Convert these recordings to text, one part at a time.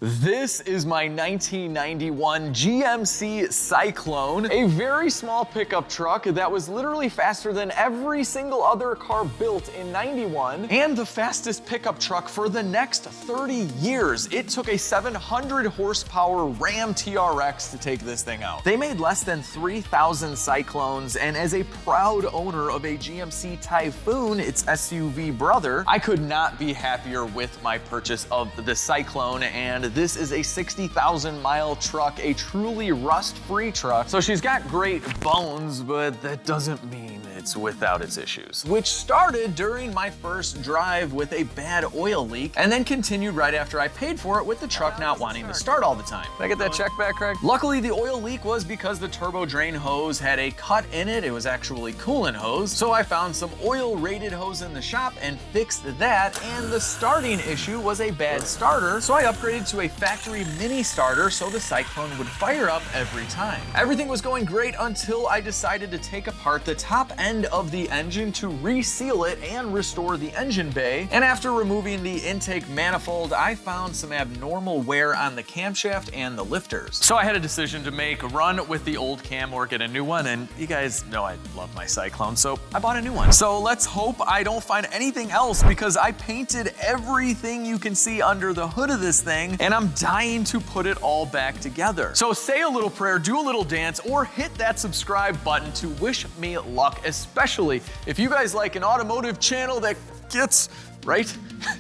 This is my 1991 GMC SyClone, a very small pickup truck that was literally faster than every single other car built in 91, and the fastest pickup truck for the next 30 years. It took a 700 horsepower Ram TRX to take this thing out. They made less than 3,000 SyClones, and as a proud owner of a GMC Typhoon, its SUV brother, I could not be happier with my purchase of the SyClone, and this is a 60,000 mile truck, a truly rust-free truck. So she's got great bones, but that doesn't mean it's without its issues. Which started during my first drive with a bad oil leak, and then continued right after I paid for it with the truck not wanting to start all the time. Did I get that check back, Craig? Luckily, the oil leak was because the turbo drain hose had a cut in it. It was actually coolant hose. So I found some oil-rated hose in the shop and fixed that, and the starting issue was a bad starter, so I upgraded to a factory mini starter so the SyClone would fire up every time. Everything was going great until I decided to take apart the top end of the engine to reseal it and restore the engine bay. And after removing the intake manifold, I found some abnormal wear on the camshaft and the lifters. So I had a decision to make: run with the old cam or get a new one. And you guys know I love my SyClone, so I bought a new one. So let's hope I don't find anything else, because I painted everything you can see under the hood of this thing, and I'm dying to put it all back together. So say a little prayer, do a little dance, or hit that subscribe button to wish me luck, especially if you guys like an automotive channel that gets right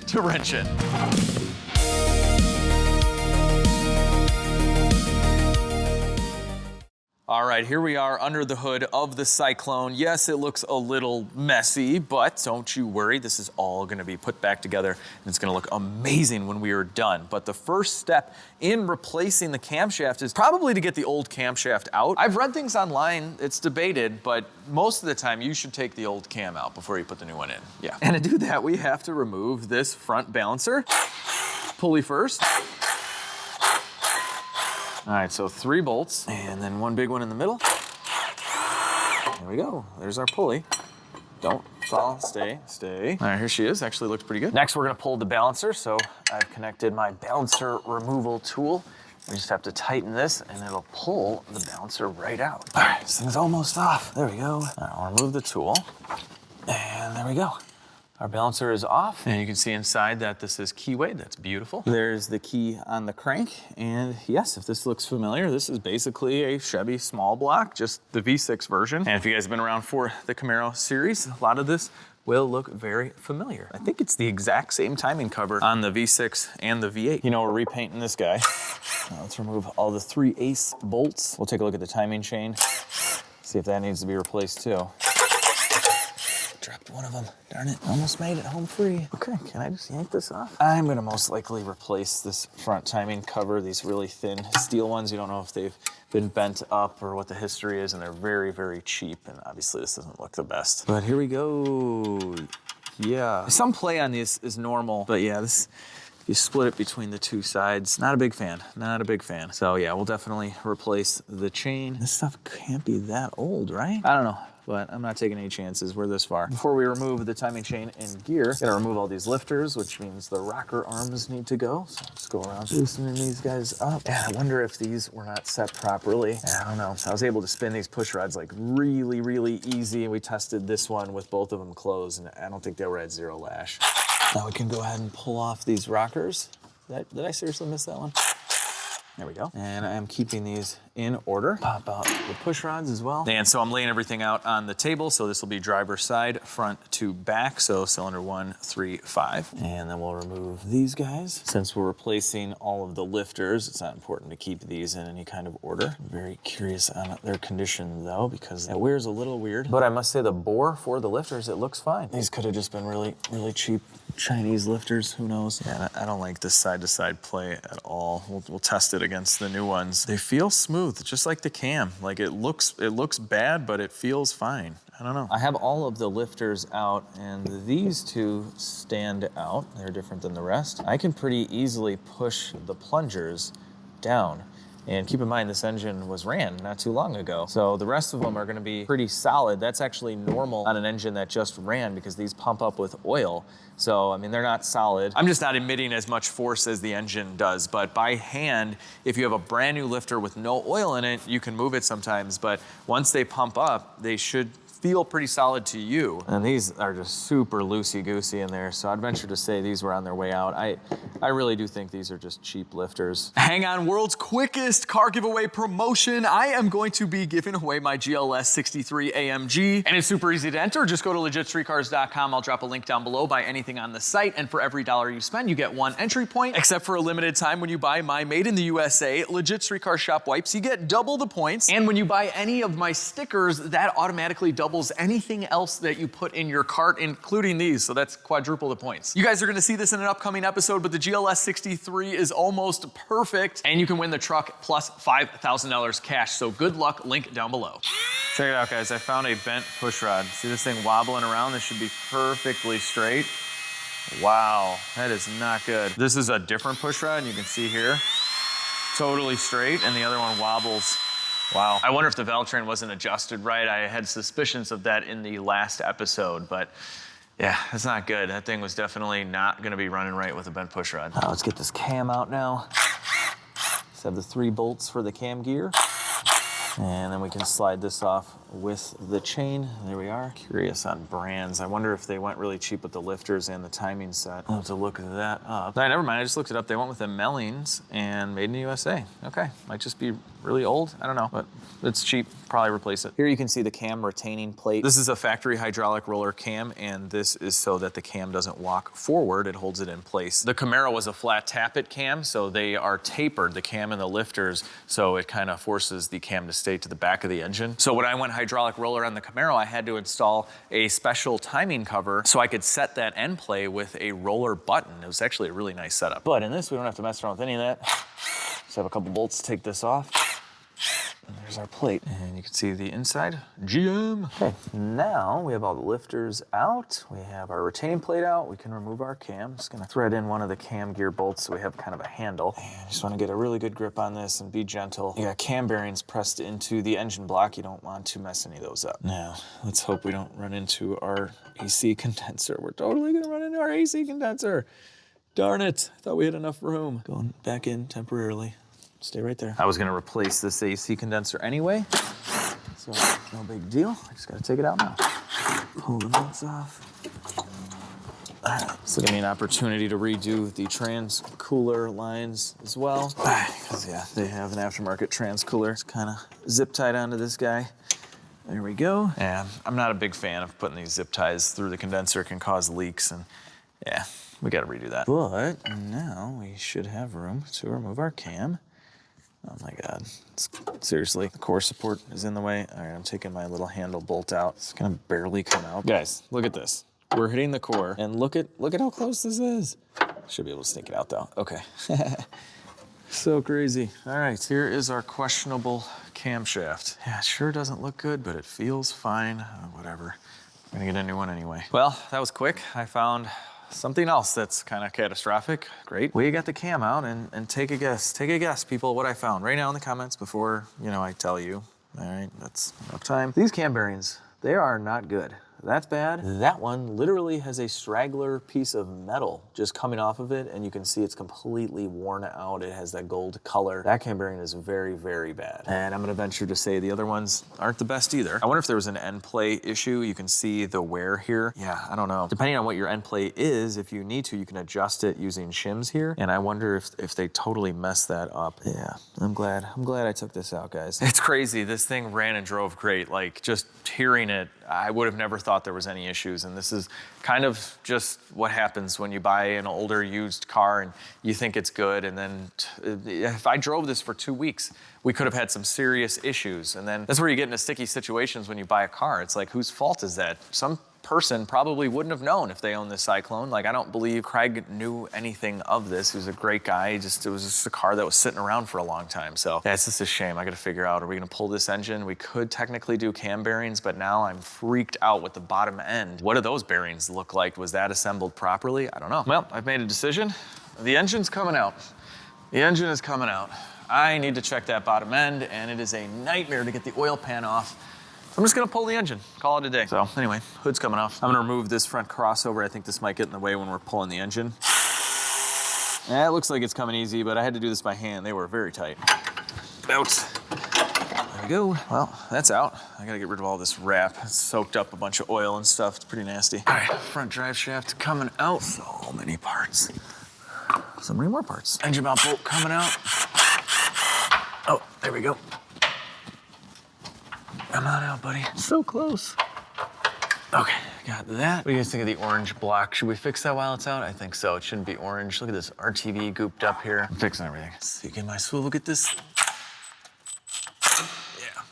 to wrenching. All right, here we are under the hood of the SyClone. Yes, it looks a little messy, but don't you worry, this is all gonna be put back together, and it's gonna look amazing when we are done. But the first step in replacing the camshaft is probably to get the old camshaft out. I've read things online, it's debated, but most of the time you should take the old cam out before you put the new one in. Yeah. And to do that, we have to remove this front balancer. Pulley first. All right, so 3 bolts, and then 1 big one in the middle. There we go, there's our pulley. Don't fall, stay. All right, here she is, actually looks pretty good. Next, we're gonna pull the balancer, so I've connected my balancer removal tool. We just have to tighten this, and it'll pull the balancer right out. All right, this thing's almost off. There we go. All right, I'll remove the tool, and there we go. Our balancer is off, and you can see inside that this is keyway. That's beautiful. There's the key on the crank, and yes, if this looks familiar, this is basically a Chevy small block, just the V6 version. And if you guys have been around for the Camaro series, a lot of this will look very familiar. I think it's the exact same timing cover on the V6 and the V8. You know, we're repainting this guy. Now let's remove all the 3 ace bolts. We'll take a look at the timing chain, see if that needs to be replaced too. Dropped one of them, darn it. Almost made it home free. Okay, can I just yank this off? I'm gonna most likely replace this front timing cover, these really thin steel ones. You don't know if they've been bent up or what the history is, and they're very, very cheap, and obviously this doesn't look the best. But here we go. Yeah, some play on these is normal, but yeah, this, if you split it between the 2 sides, not a big fan, not a big fan. So yeah, we'll definitely replace the chain. This stuff can't be that old, right? I don't know, but I'm not taking any chances. We're this far. Before we remove the timing chain and gear, gotta remove all these lifters, which means the rocker arms need to go. So let's go around loosening these guys up. And I wonder if these were not set properly. I don't know. I was able to spin these push rods like really, really easy. We tested this one with both of them closed, and I don't think they were at 0 lash. Now we can go ahead and pull off these rockers. Did I seriously miss that one? There we go. And I am keeping these in order. Pop out the push rods as well. And so I'm laying everything out on the table. So this will be driver's side, front to back. So cylinder 1, 3, 5. And then we'll remove these guys. Since we're replacing all of the lifters, it's not important to keep these in any kind of order. I'm very curious on their condition though, because that wears a little weird. But I must say the bore for the lifters, it looks fine. These could have just been really, really cheap Chinese lifters, who knows? Yeah, I don't like this side-to-side play at all. We'll test it against the new ones. They feel smooth, just like the cam. Like it looks bad, but it feels fine. I don't know. I have all of the lifters out, and these 2 stand out. They're different than the rest. I can pretty easily push the plungers down. And keep in mind, this engine was ran not too long ago. So the rest of them are gonna be pretty solid. That's actually normal on an engine that just ran because these pump up with oil. So, I mean, they're not solid. I'm just not emitting as much force as the engine does, but by hand, if you have a brand new lifter with no oil in it, you can move it sometimes, but once they pump up, they should feel pretty solid to you. And these are just super loosey-goosey in there, so I'd venture to say these were on their way out. I really do think these are just cheap lifters. Hang on, world's quickest car giveaway promotion. I am going to be giving away my GLS 63 AMG, and it's super easy to enter. Just go to LegitStreetCars.com. I'll drop a link down below. Buy anything on the site, and for every $1 you spend, you get 1 entry point, except for a limited time when you buy my Made in the USA Legit Street Car Shop wipes, you get double the points. And when you buy any of my stickers, that automatically doubles anything else that you put in your cart, including these, so that's quadruple the points. You guys are gonna see this in an upcoming episode, but the GLS 63 is almost perfect, and you can win the truck plus $5,000 cash, so good luck, link down below. Check it out, guys, I found a bent pushrod. See this thing wobbling around? This should be perfectly straight. Wow, that is not good. This is a different pushrod, and you can see here, totally straight, and the other one wobbles. Wow. I wonder if the valve train wasn't adjusted right. I had suspicions of that in the last episode, but yeah, it's not good. That thing was definitely not gonna be running right with a bent pushrod. Let's get this cam out now. Let's have the 3 bolts for the cam gear. And then we can slide this off with the chain. There we are. Curious on brands. I wonder if they went really cheap with the lifters and the timing set. I'll have to look that up. No, never mind, I just looked it up. They went with the Mellings and Made in the USA. Okay, might just be really old, I don't know, but it's cheap, probably replace it. Here you can see the cam retaining plate. This is a factory hydraulic roller cam, and this is so that the cam doesn't walk forward, it holds it in place. The Camaro was a flat tappet cam, so they are tapered, the cam and the lifters, so it kind of forces the cam to stay to the back of the engine. So when I went hydraulic roller on the Camaro, I had to install a special timing cover so I could set that end play with a roller button. It was actually a really nice setup. But in this, we don't have to mess around with any of that. Just have a couple bolts to take this off. And there's our plate. And you can see the inside, GM. Okay, now we have all the lifters out. We have our retaining plate out. We can remove our cam. Just gonna thread in one of the cam gear bolts so we have kind of a handle. And just wanna get a really good grip on this and be gentle. You got cam bearings pressed into the engine block. You don't want to mess any of those up. Now, let's hope we don't run into our AC condenser. We're totally gonna run into our AC condenser. Darn it, I thought we had enough room. Going back in temporarily. Stay right there. I was gonna replace this AC condenser anyway, so no big deal. I just gotta take it out now. Pull the bolts off. All right, so give me an opportunity to redo the trans cooler lines as well. Because yeah, they have an aftermarket trans cooler. It's kind of zip tied onto this guy. There we go. Yeah, I'm not a big fan of putting these zip ties through the condenser. It can cause leaks, and yeah, we gotta redo that. But now we should have room to remove our cam. Oh my God, seriously, the core support is in the way. All right, I'm taking my little handle bolt out. It's gonna barely come out. Guys, look at this. We're hitting the core, and look at how close this is. Should be able to sneak it out though. Okay. So crazy. All right, here is our questionable camshaft. Yeah, it sure doesn't look good, but it feels fine. Whatever, I'm gonna get a new one anyway. Well, that was quick. I found something else that's kind of catastrophic. Great. We got the cam out, and take a guess. Take a guess, people, what I found right now in the comments before, I tell you. All right, that's enough time. These cam bearings, they are not good. That's bad. That one literally has a straggler piece of metal just coming off of it, and you can see it's completely worn out. It has that gold color. That cam bearing is very, very bad. And I'm gonna venture to say the other ones aren't the best either. I wonder if there was an end play issue. You can see the wear here. Yeah, I don't know. Depending on what your end play is, if you need to, you can adjust it using shims here. And I wonder if they totally messed that up. Yeah, I'm glad I took this out, guys. It's crazy. This thing ran and drove great. Like, just hearing it, I would have never thought there was any issues, and this is kind of just what happens when you buy an older used car and you think it's good, and then if I drove this for 2 weeks, we could have had some serious issues, and then that's where you get into sticky situations when you buy a car. It's like, whose fault is that? Some person probably wouldn't have known if they owned this Cyclone. Like, I don't believe Craig knew anything of this. He was a great guy. It was just a car that was sitting around for a long time. So yeah, it's just a shame. I got to figure out, are we going to pull this engine? We could technically do cam bearings, but now I'm freaked out with the bottom end. What do those bearings look like? Was that assembled properly? I don't know. Well, I've made a decision. The engine's coming out. The engine is coming out. I need to check that bottom end, and it is a nightmare to get the oil pan off. So I'm just gonna pull the engine, call it a day. So anyway, hood's coming off. I'm gonna remove this front crossover. I think this might get in the way when we're pulling the engine. Yeah, it looks like it's coming easy, but I had to do this by hand. They were very tight. Out. There we go. Well, that's out. I gotta get rid of all this wrap. It's soaked up a bunch of oil and stuff. It's pretty nasty. All right, front drive shaft coming out. So many parts. So many more parts. Engine mount bolt coming out. Oh, there we go. Come on out, buddy. So close. Okay, got that. What do you guys think of the orange block? Should we fix that while it's out? I think so. It shouldn't be orange. Look at this RTV gooped up here. I'm fixing everything. Let's see, can my swivel get this?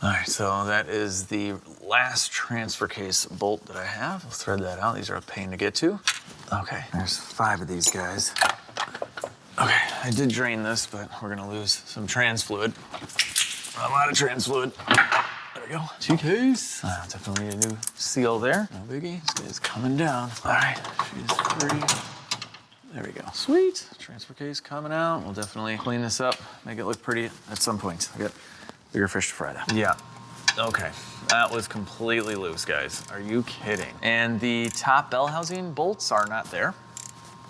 All right, so that is the last transfer case bolt that I have. I'll thread that out. These are a pain to get to. Okay, there's 5 of these guys. Okay, I did drain this, but we're gonna lose some trans fluid. A lot of trans fluid. There we go. 2 case. Definitely need a new seal there. No biggie. This guy's coming down. All right, she's free. There we go. Sweet. Transfer case coming out. We'll definitely clean this up, make it look pretty at some point. I got bigger fish to fry though. Yeah. Okay. That was completely loose, guys. Are you kidding? And the top bell housing bolts are not there.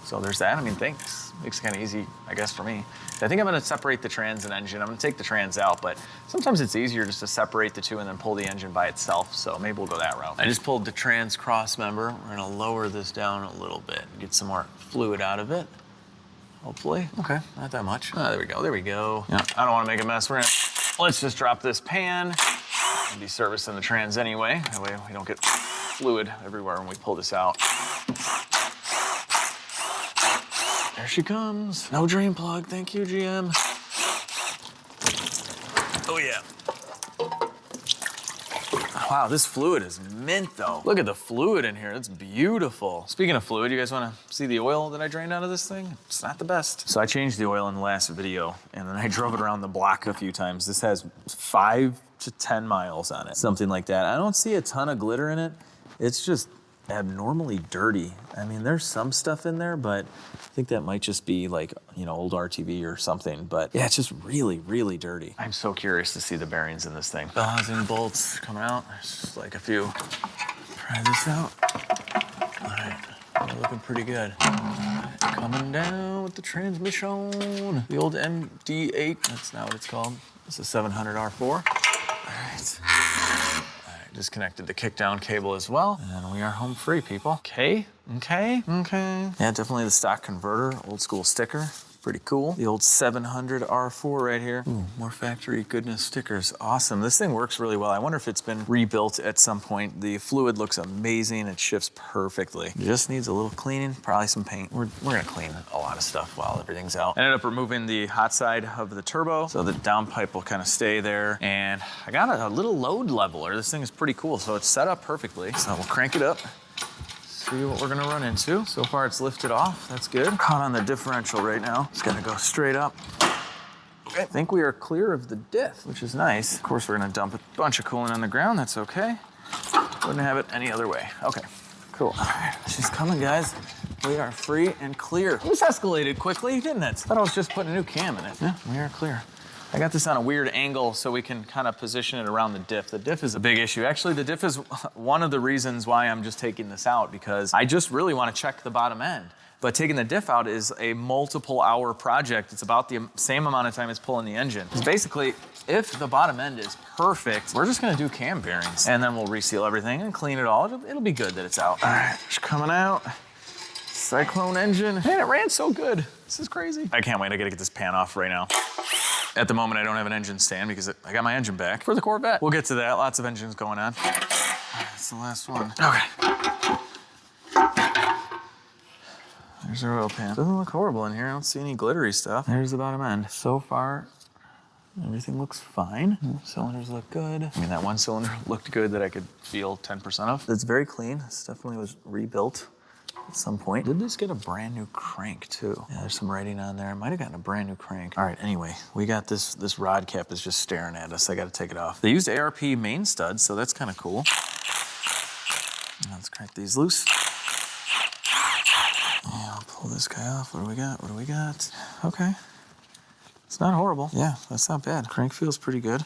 So there's that. I mean, thanks. Makes it kind of easy, I guess, for me. I think I'm gonna separate the trans and engine. I'm gonna take the trans out, but sometimes it's easier just to separate the two and then pull the engine by itself. So maybe we'll go that route. I just pulled the trans cross member. We're gonna lower this down a little bit, get some more fluid out of it. Hopefully. Okay, not that much. There we go, there we go. Yeah, I don't wanna make a mess. Let's just drop this pan. I'll be servicing the trans anyway. That way we don't get fluid everywhere when we pull this out. There she comes. No drain plug, thank you, GM. Oh yeah. Wow, this fluid is mint though. Look at the fluid in here, it's beautiful. Speaking of fluid, you guys wanna see the oil that I drained out of this thing? It's not the best. So I changed the oil in the last video and then I drove it around the block a few times. This has 5 to 10 miles on it, something like that. I don't see a ton of glitter in it. It's just abnormally dirty. I mean, there's some stuff in there, but I think that might just be like, you know, old RTV or something. But yeah, it's just really, really dirty. I'm so curious to see the bearings in this thing. Bell housing bolts coming out. There's just like a few. Try this out. All right, they're looking pretty good. Coming down with the transmission. The old MD8, that's not what it's called. It's a 700 R4. All right. Disconnected the kickdown cable as well. And we are home free, people. Okay. Yeah, definitely the stock converter, old school sticker. Pretty cool. The old 700 R4 right here. Ooh, more factory goodness stickers. Awesome. This thing works really well. I wonder if it's been rebuilt at some point. The fluid looks amazing. It shifts perfectly. Just needs a little cleaning, probably some paint. We're gonna clean a lot of stuff while everything's out. I ended up removing the hot side of the turbo, so the down pipe will kind of stay there. And I got a little load leveler. This thing is pretty cool. So it's set up perfectly. So we'll crank it up. See what we're gonna run into. So far it's lifted off, that's good. Caught on the differential right now. It's gonna go straight up. Okay. I think we are clear of the diff, which is nice. Of course, we're gonna dump a bunch of coolant on the ground, that's okay. Wouldn't have it any other way. Okay, cool. All right, she's coming, guys. We are free and clear. This escalated quickly, didn't it? I thought I was just putting a new cam in it. Yeah, we are clear. I got this on a weird angle so we can kind of position it around the diff. The diff is a big issue. Actually, the diff is one of the reasons why I'm just taking this out, because I just really want to check the bottom end. But taking the diff out is a multiple hour project. It's about the same amount of time as pulling the engine. Because basically, if the bottom end is perfect, we're just gonna do cam bearings. And then we'll reseal everything and clean it all. It'll be good that it's out. All right, it's coming out. Cyclone engine. Man, it ran so good. This is crazy. I can't wait, I gotta get this pan off right now. At the moment, I don't have an engine stand because I got my engine back for the Corvette. We'll get to that, lots of engines going on. That's the last one. Okay. There's our oil pan. Doesn't look horrible in here. I don't see any glittery stuff. There's the bottom end. So far, everything looks fine. Cylinders look good. I mean, that one cylinder looked good that I could feel 10% of. It's very clean. This definitely was rebuilt at some point. Did this get a brand new crank too? Yeah, there's some writing on there. I might have gotten a brand new crank. All right, anyway, we got this rod cap is just staring at us. I gotta take it off. They used ARP main studs, so that's kind of cool. Now let's crank these loose. Yeah, I'll pull this guy off. What do we got? What do we got? Okay. It's not horrible. Yeah, that's not bad. Crank feels pretty good.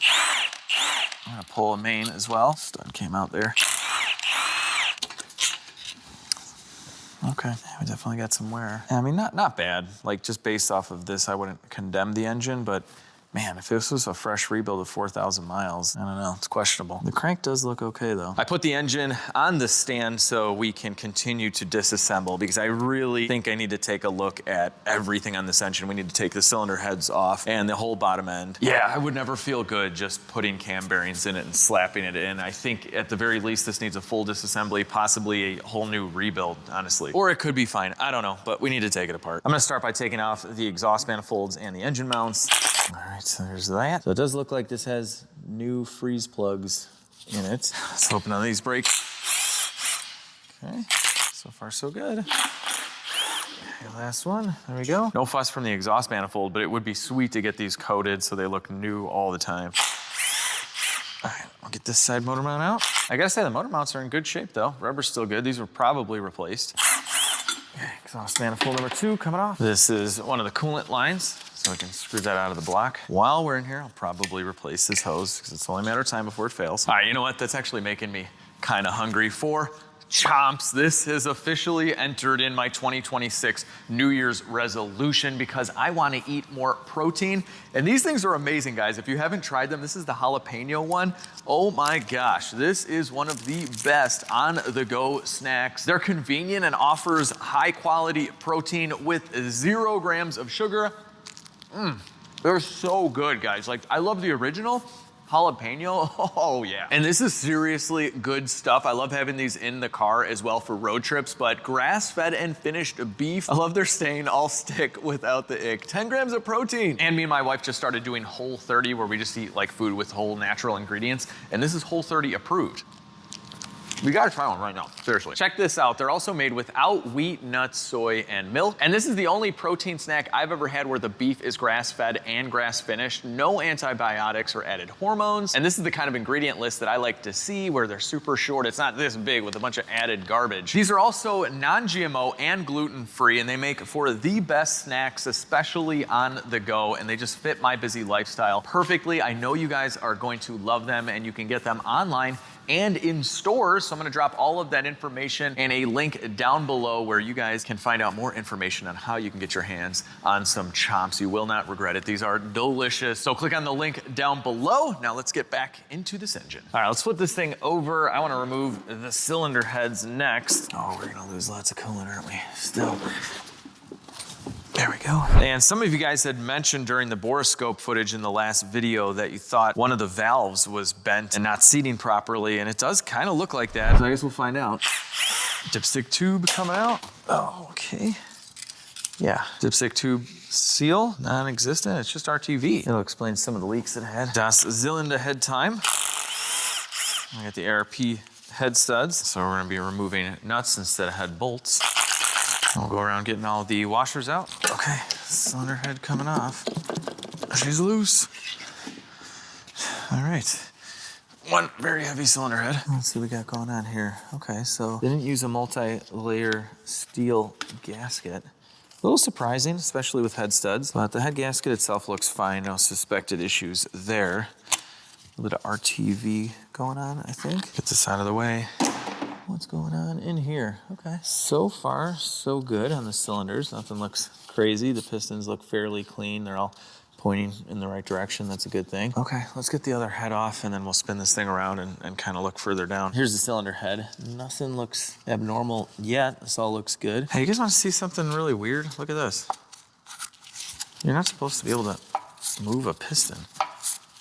I'm gonna pull a main as well. Stud came out there. Okay, yeah, we definitely got some wear. I mean, not bad. Like, just based off of this, I wouldn't condemn the engine, but man, if this was a fresh rebuild of 4,000 miles, I don't know, it's questionable. The crank does look okay though. I put the engine on the stand so we can continue to disassemble because I really think I need to take a look at everything on this engine. We need to take the cylinder heads off and the whole bottom end. Yeah, I would never feel good just putting cam bearings in it and slapping it in. I think at the very least this needs a full disassembly, possibly a whole new rebuild, honestly. Or it could be fine, I don't know, but we need to take it apart. I'm gonna start by taking off the exhaust manifolds and the engine mounts. All right, so there's that. So it does look like this has new freeze plugs in it. Let's open on these brakes. Okay, so far so good. Okay, last one, there we go. No fuss from the exhaust manifold, but it would be sweet to get these coated so they look new all the time. All right, I'll get this side motor mount out. I gotta say the motor mounts are in good shape though. Rubber's still good. These were probably replaced. Okay, exhaust manifold number 2 coming off. This is one of the coolant lines, so we can screw that out of the block. While we're in here, I'll probably replace this hose because it's only a matter of time before it fails. All right, you know what? That's actually making me kind of hungry for Chomps. This has officially entered in my 2026 New Year's resolution because I want to eat more protein. And these things are amazing, guys. If you haven't tried them, this is the jalapeno one. Oh my gosh, this is one of the best on-the-go snacks. They're convenient and offers high-quality protein with 0 grams of sugar. They're so good, guys. Like, I love the original jalapeno. Oh yeah. And this is seriously good stuff. I love having these in the car as well for road trips, but grass-fed and finished beef. I love their saying, I'll stick without the ick. 10 grams of protein. And me and my wife just started doing Whole30 where we just eat like food with whole natural ingredients. And this is Whole30 approved. We gotta try one right now, seriously. Check this out, they're also made without wheat, nuts, soy, and milk. And this is the only protein snack I've ever had where the beef is grass-fed and grass-finished, no antibiotics or added hormones. And this is the kind of ingredient list that I like to see where they're super short. It's not this big with a bunch of added garbage. These are also non-GMO and gluten-free, and they make for the best snacks, especially on the go, and they just fit my busy lifestyle perfectly. I know you guys are going to love them, and you can get them online and in stores. So I'm gonna drop all of that information and a link down below where you guys can find out more information on how you can get your hands on some Chomps. You will not regret it. These are delicious. So click on the link down below. Now let's get back into this engine. All right, let's flip this thing over. I wanna remove the cylinder heads next. Oh, we're gonna lose lots of coolant, aren't we? Still. There we go. And some of you guys had mentioned during the borescope footage in the last video that you thought one of the valves was bent and not seating properly, and it does kind of look like that. So I guess we'll find out. Dipstick tube coming out. Oh, okay. Yeah, dipstick tube seal, non-existent. It's just RTV. It'll explain some of the leaks that it had. Das Zylinder head time. I got the ARP head studs. So we're gonna be removing nuts instead of head bolts. We'll go around getting all the washers out. Okay, cylinder head coming off. She's loose. All right. One very heavy cylinder head. Let's see what we got going on here. Okay, so they didn't use a multi-layer steel gasket. A little surprising, especially with head studs, but the head gasket itself looks fine. No suspected issues there. A little bit of RTV going on, I think. Get this out of the way. What's going on in here? Okay. So far, so good on the cylinders. Nothing looks crazy. The pistons look fairly clean. They're all pointing in the right direction. That's a good thing. Okay, let's get the other head off and then we'll spin this thing around and kind of look further down. Here's the cylinder head. Nothing looks abnormal yet. This all looks good. Hey, you guys want to see something really weird? Look at this. You're not supposed to be able to move a piston.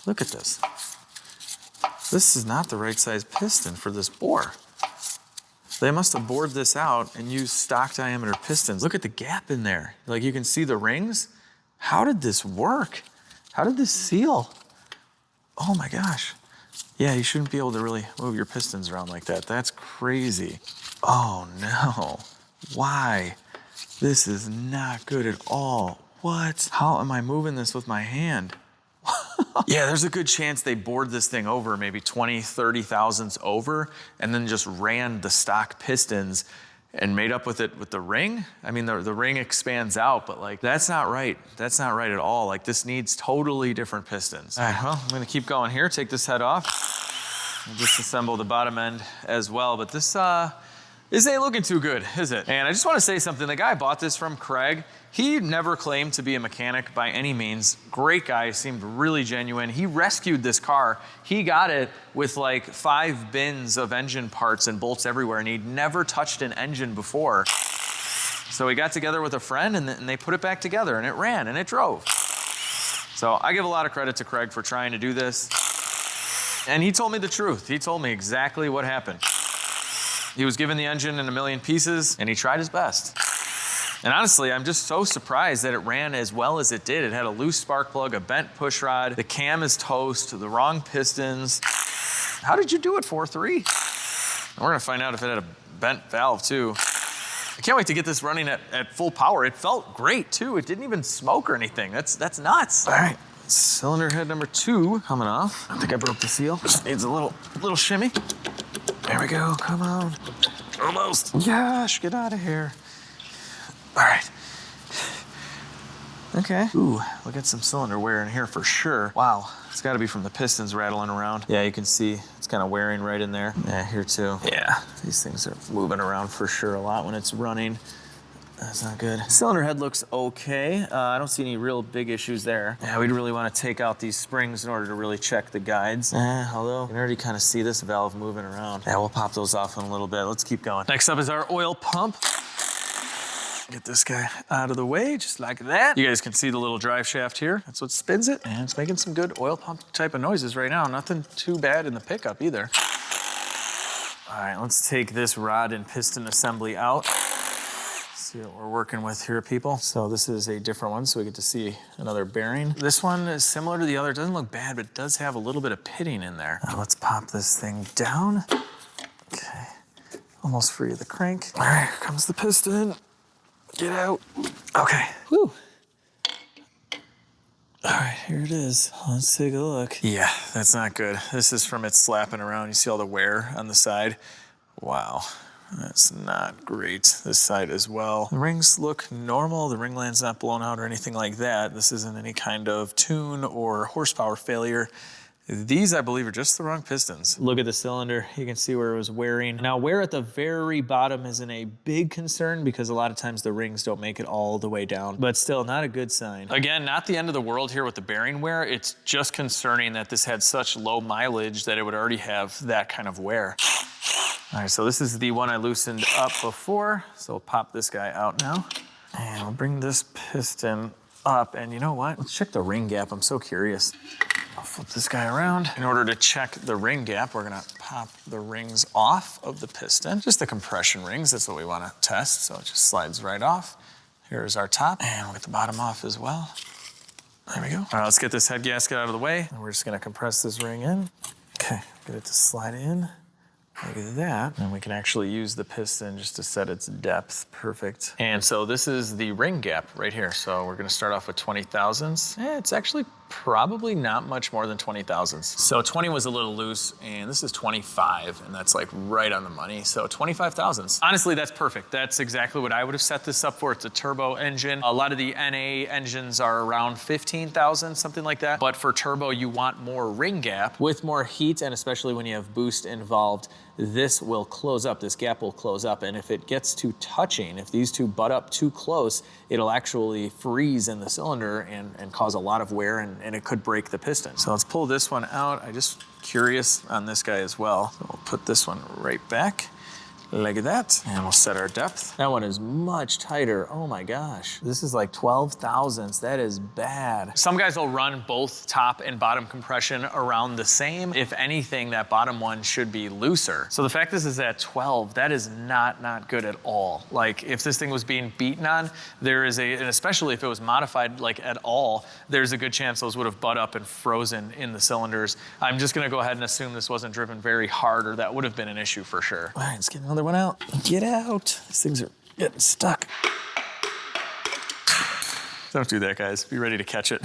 Look at this. This is not the right size piston for this bore. They must have bored this out and used stock diameter pistons. Look at the gap in there. Like you can see the rings. How did this work? How did this seal? Oh my gosh. Yeah, you shouldn't be able to really move your pistons around like that. That's crazy. Oh no. Why? This is not good at all. What? How am I moving this with my hand? Yeah, there's a good chance they bored this thing over maybe 20, 30 thousandths over and then just ran the stock pistons and made up with it with the ring. I mean, the ring expands out, but like, that's not right. That's not right at all. Like, this needs totally different pistons. All right, well, I'm gonna keep going here, take this head off. I'll disassemble the bottom end as well, but this ain't looking too good, is it? And I just wanna say something. The guy I bought this from, Craig, he never claimed to be a mechanic by any means. Great guy, seemed really genuine. He rescued this car. He got it with like 5 bins of engine parts and bolts everywhere, and he'd never touched an engine before. So he got together with a friend and they put it back together, and it ran and it drove. So I give a lot of credit to Craig for trying to do this. And he told me the truth. He told me exactly what happened. He was given the engine in a million pieces, and he tried his best. And honestly, I'm just so surprised that it ran as well as it did. It had a loose spark plug, a bent push rod, the cam is toast, the wrong pistons. How did you do it, 4.3? We're gonna find out if it had a bent valve too. I can't wait to get this running at full power. It felt great too. It didn't even smoke or anything. That's nuts. All right, cylinder head number 2 coming off. I think I broke the seal. Just needs a little shimmy. There we go, come on. Almost. Gosh, get out of here. All right. Okay. Ooh, look at some cylinder wear in here for sure. Wow, it's gotta be from the pistons rattling around. Yeah, you can see it's kind of wearing right in there. Yeah, here too. Yeah, these things are moving around for sure a lot when it's running. That's not good. Cylinder head looks okay. I don't see any real big issues there. Yeah, we'd really want to take out these springs in order to really check the guides. Although, you can already kind of see this valve moving around. Yeah, we'll pop those off in a little bit. Let's keep going. Next up is our oil pump. Get this guy out of the way, just like that. You guys can see the little drive shaft here. That's what spins it, and it's making some good oil pump type of noises right now. Nothing too bad in the pickup either. All right, let's take this rod and piston assembly out. See what we're working with here, people. So this is a different one, so we get to see another bearing. This one is similar to the other. It doesn't look bad, but it does have a little bit of pitting in there. Now let's pop this thing down. Okay, almost free of the crank. All right, here comes the piston. Get out. Okay. Whew. All right, here it is. Let's take a look. Yeah, that's not good. This is from it slapping around. You see all the wear on the side? Wow, that's not great. This side as well. The rings look normal. The ring land's not blown out or anything like that. This isn't any kind of tune or horsepower failure. These, I believe, are just the wrong pistons. Look at the cylinder. You can see where it was wearing. Now, wear at the very bottom isn't a big concern because a lot of times the rings don't make it all the way down, but still not a good sign. Again, not the end of the world here with the bearing wear. It's just concerning that this had such low mileage that it would already have that kind of wear. All right, so this is the one I loosened up before. So we'll pop this guy out now. And we'll bring this piston up. And you know what? Let's check the ring gap. I'm so curious. I'll flip this guy around. In order to check the ring gap, we're gonna pop the rings off of the piston. Just the compression rings, that's what we wanna test. So it just slides right off. Here's our top, and we'll get the bottom off as well. There we go. All right, let's get this head gasket out of the way. And we're just gonna compress this ring in. Okay, get it to slide in. Like that. And we can actually use the piston just to set its depth. Perfect. And so this is the ring gap right here. So we're gonna start off with 20 thousandths. It's actually probably not much more than 20 thousandths. So 20 was a little loose, and this is 25, and that's like right on the money. So 25 thousandths. Honestly, that's perfect. That's exactly what I would have set this up for. It's a turbo engine. A lot of the NA engines are around 15 thousandths, something like that. But for turbo, you want more ring gap with more heat, and especially when you have boost involved, this will close up, this gap will close up, and if it gets to touching, if these two butt up too close, it'll actually freeze in the cylinder and cause a lot of wear, and it could break the piston. So let's pull this one out. I'm just curious on this guy as well. So we'll put this one right back. Like that, and we'll set our depth. That one is much tighter. Oh my gosh. This is like 12 thousandths. That is bad. Some guys will run both top and bottom compression around the same. If anything, that bottom one should be looser. So the fact this is at 12, that is not good at all. Like if this thing was being beaten on, there is and especially if it was modified like at all, there's a good chance those would have butt up and frozen in the cylinders. I'm just gonna go ahead and assume this wasn't driven very hard, or that would have been an issue for sure. All right, let's get another one out. Get out. These things are getting stuck. Don't do that, guys. Be ready to catch it.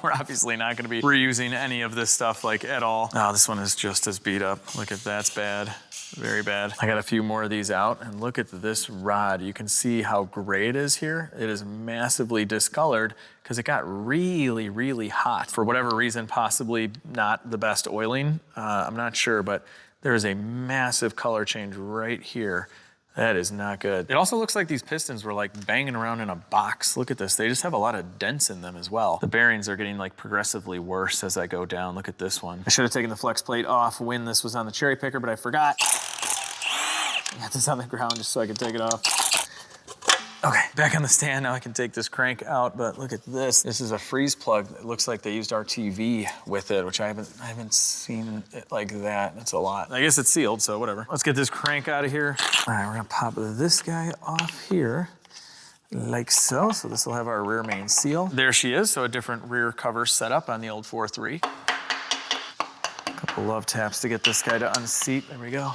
We're obviously not going to be reusing any of this stuff like at all. Oh, this one is just as beat up. Look at that's bad. very bad. I got a few more of these out, and look at this rod. You can see how gray it is here. It is massively discolored because it got really, really hot. For whatever reason, possibly not the best oiling. I'm not sure, but there is a massive color change right here. That is not good. It also looks like these pistons were like banging around in a box. Look at this, they just have a lot of dents in them as well. The bearings are getting like progressively worse as I go down. Look at this one. I should have taken the flex plate off when this was on the cherry picker, but I forgot. I got this on the ground just so I could take it off. Okay, back on the stand. Now I can take this crank out, but look at this. This is a freeze plug. It looks like they used RTV with it, which I haven't seen it like that. That's a lot. I guess it's sealed, so whatever. Let's get this crank out of here. All right, we're gonna pop this guy off here, like so. So this will have our rear main seal. There she is, so a different rear cover setup on the old 4.3. Couple love taps to get this guy to unseat. There we go.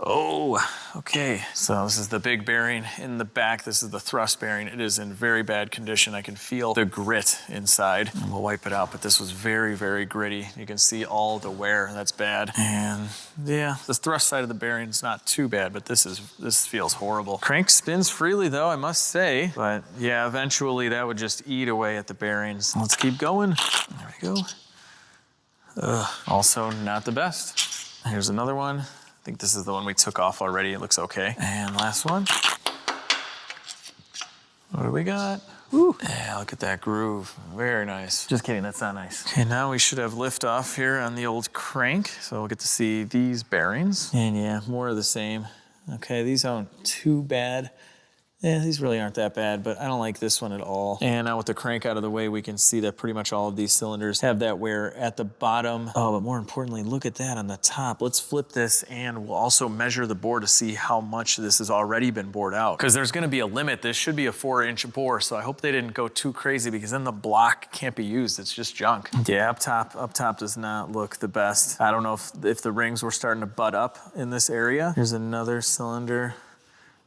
Oh, okay. So this is the big bearing in the back. This is the thrust bearing. It is in very bad condition. I can feel the grit inside. And we'll wipe it out, but this was very, very gritty. You can see all the wear. That's bad. And yeah, the thrust side of the bearing is not too bad, but this feels horrible. Crank spins freely though, I must say. But yeah, eventually that would just eat away at the bearings. Let's keep going. There we go. Also not the best. Here's another one. I think this is the one we took off already. It looks okay. And last one. What do we got? Woo. Yeah, look at that groove. Very nice. Just kidding, that's not nice. Okay, now we should have lift off here on the old crank. So we'll get to see these bearings. And yeah, more of the same. Okay, these aren't too bad. Yeah, these really aren't that bad, but I don't like this one at all. And now with the crank out of the way, we can see that pretty much all of these cylinders have that wear at the bottom. Oh, but more importantly, look at that on the top. Let's flip this and we'll also measure the bore to see how much this has already been bored out. Because there's gonna be a limit. This should be a 4-inch bore, so I hope they didn't go too crazy because then the block can't be used. It's just junk. Yeah, up top does not look the best. I don't know if the rings were starting to butt up in this area. Here's another cylinder.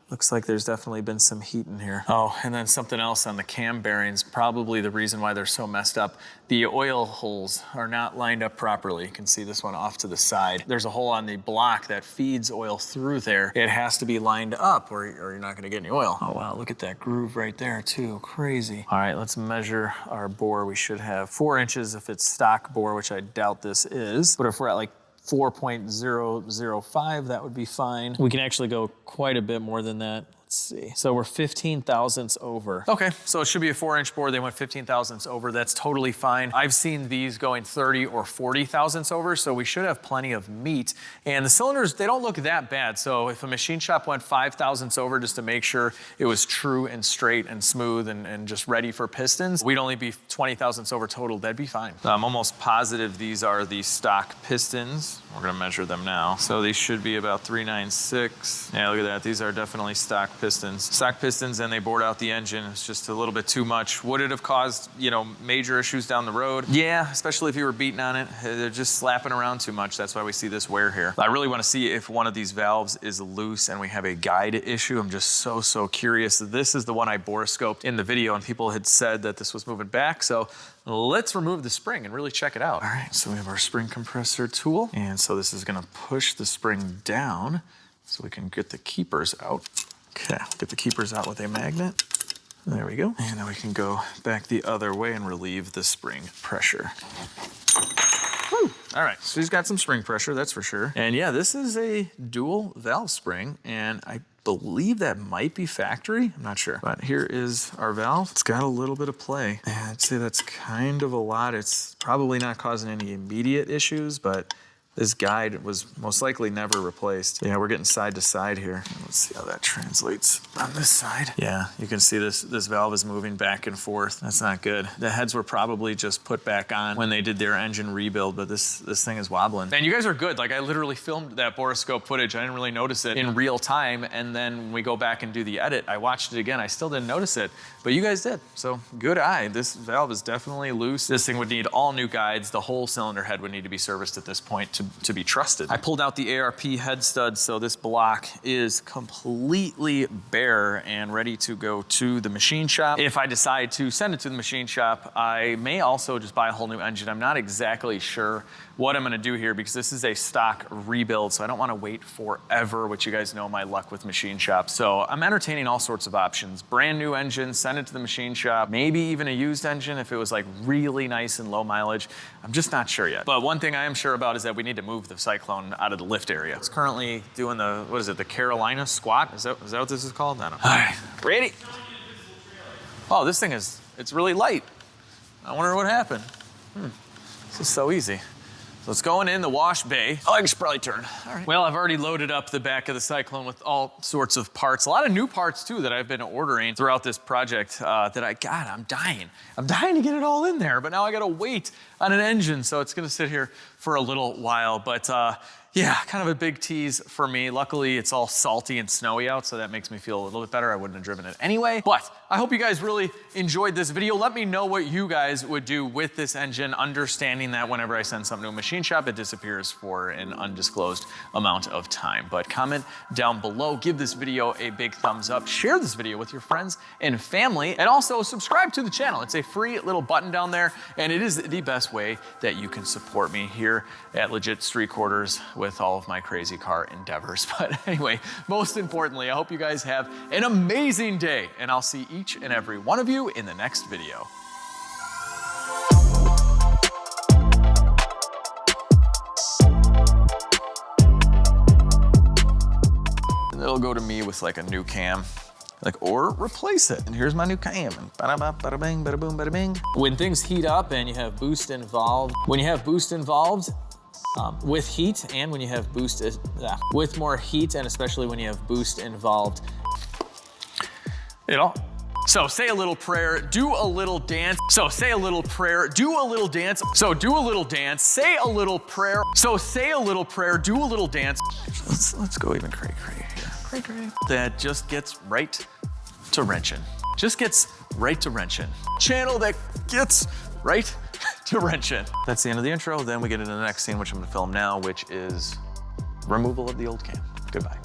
Looks like there's definitely been some heat in here. Oh, and then something else on the cam bearings, probably the reason why they're so messed up. The oil holes are not lined up properly. You can see this one off to the side. There's a hole on the block that feeds oil through there. It has to be lined up or you're not gonna get any oil. Oh wow, look at that groove right there too, crazy. All right, let's measure our bore. We should have 4 inches if it's stock bore, which I doubt this is. But if we're at like 4.005, that would be fine. We can actually go quite a bit more than that. Let's see. So we're 15 thousandths over. Okay, so it should be a 4-inch bore. They went 15 thousandths over. That's totally fine. I've seen these going 30 or 40 thousandths over, so we should have plenty of meat. And the cylinders, they don't look that bad. So if a machine shop went 5 thousandths over just to make sure it was true and straight and smooth and just ready for pistons, we'd only be 20 thousandths over total. That'd be fine. I'm almost positive these are the stock pistons. We're gonna measure them now. So these should be about 396. Yeah, look at that. These are definitely stock pistons. Stock pistons, and they bored out the engine. It's just a little bit too much. Would it have caused, major issues down the road? Yeah, especially if you were beating on it. They're just slapping around too much. That's why we see this wear here. I really want to see if one of these valves is loose and we have a guide issue. I'm just so curious. This is the one I borescoped in the video, and people had said that this was moving back. So let's remove the spring and really check it out. All right, so we have our spring compressor tool. And so this is gonna push the spring down so we can get the keepers out. Okay, get the keepers out with a magnet. There we go. And then we can go back the other way and relieve the spring pressure. Woo! All right, so he's got some spring pressure, that's for sure. And yeah, this is a dual valve spring, and I believe that might be factory. I'm not sure. But here is our valve. It's got a little bit of play. And I'd say that's kind of a lot. It's probably not causing any immediate issues, but this guide was most likely never replaced. Yeah, we're getting side to side here. Let's see how that translates on this side. Yeah, you can see this valve is moving back and forth. That's not good. The heads were probably just put back on when they did their engine rebuild, but this thing is wobbling. And you guys are good. Like, I literally filmed that borescope footage. I didn't really notice it in real time. And then when we go back and do the edit, I watched it again. I still didn't notice it, but you guys did. So good eye. This valve is definitely loose. This thing would need all new guides. The whole cylinder head would need to be serviced at this point to to be trusted. I pulled out the ARP head stud, so this block is completely bare and ready to go to the machine shop. If I decide to send it to the machine shop, I may also just buy a whole new engine. I'm not exactly sure what I'm gonna do here because this is a stock rebuild, so I don't wanna wait forever, which you guys know my luck with machine shops. So I'm entertaining all sorts of options. Brand new engine, send it to the machine shop, maybe even a used engine if it was like really nice and low mileage. I'm just not sure yet. But one thing I am sure about is that we need to move the Cyclone out of the lift area. It's currently doing the, what is it, the Carolina squat? Is that what this is called? I don't know. All right, ready? Oh, this thing is, it's really light. I wonder what happened. This is so easy. So it's going in the wash bay. Oh, I should probably turn. All right. Well, I've already loaded up the back of the Cyclone with all sorts of parts. A lot of new parts too that I've been ordering throughout this project that I'm dying. I'm dying to get it all in there, but now I gotta wait on an engine, so it's gonna sit here for a little while. But yeah, kind of a big tease for me. Luckily, it's all salty and snowy out, so that makes me feel a little bit better. I wouldn't have driven it anyway. But I hope you guys really enjoyed this video. Let me know what you guys would do with this engine, understanding that whenever I send something to a machine shop, it disappears for an undisclosed amount of time. But comment down below, give this video a big thumbs up, share this video with your friends and family, and also subscribe to the channel. It's a free little button down there, and it is the best way that you can support me here at LegitStreetCars with all of my crazy car endeavors. But anyway, most importantly, I hope you guys have an amazing day, and I'll see each and every one of you in the next video. And it'll go to me with like a new cam. Like, or replace it. And here's my new cam. And bada bada bing, bada boom, bada bing. When things heat up and you have boost involved, with heat and when you have boost, with more heat and especially when you have boost involved, So say a little prayer, do a little dance. So say a little prayer, do a little dance. So do a little dance, say a little prayer. So say a little prayer, do a little dance. Let's go even cray here. Cray. That just gets right to wrenching. Just gets right to wrenching. Channel that gets right to wrenching. That's the end of the intro. Then we get into the next scene, which I'm gonna film now, which is removal of the old cam. Goodbye.